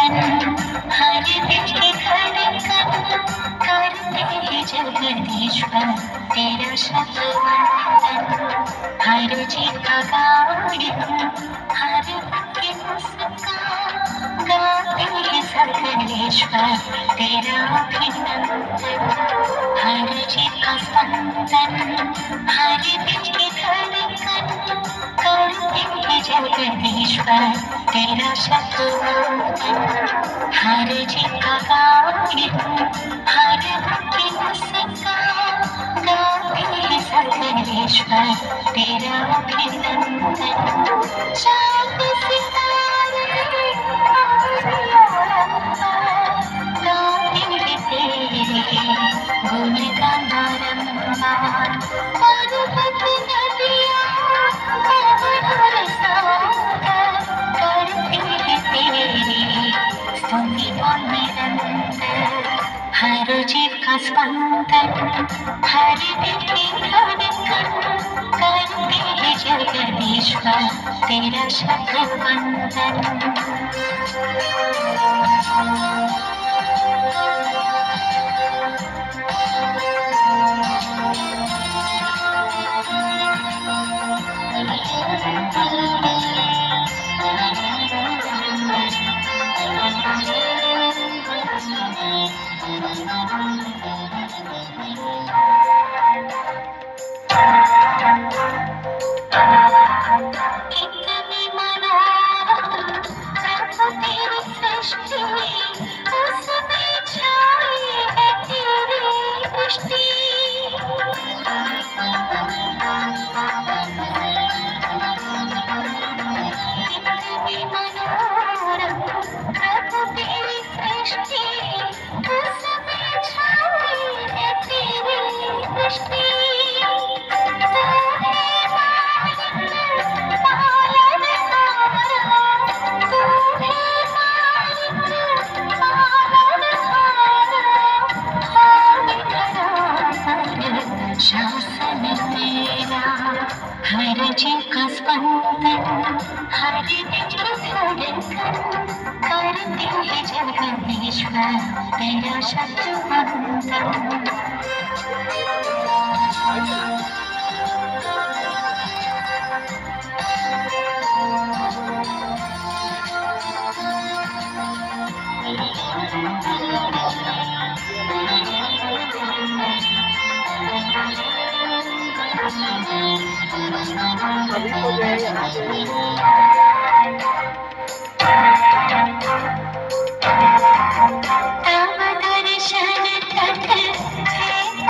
स्पंदन, हर दिल की धड़कन करते हैं जगदीश्वर तेरा शतवंदन। हर जीत का गायन, हर पल की मुस्कान गाते हैं सकलेश्वर तेरा अभिनंदन। हर जीत का स्पंदन, हर दिल की धड़कन करते हैं जगदीश्वर तेरा शतवंदन। हर जीत का गायन, हर पल की मुस्कान गाते हैं सकलेश्वर तेरा अभिनंदन। चाँद सितारे गाते हैं तेरे गुणगान बारंबार। पर्वत नदियाँ पवन और सागर करते हैं तेरी स्तुति और निरंतर। हर जीव का स्पंदन, हर दिल की धड़कन करते हैं जगदीश्वर तेरा शतवंदन। कितनी मनोरम प्रभु तेरी सृष्टि, उसमें छाई है तेरी दृष्टि। कितनी मनोरम प्रभु तेरी सृष्टि, उसमें छाई है तेरी दृष्टि। शासन तेरा, हर जीव का स्पंदन, हर दिल की धड़कन करते हैं जगदीश्वर तेरा शतवंदन। अभी तो गए यहाँ से।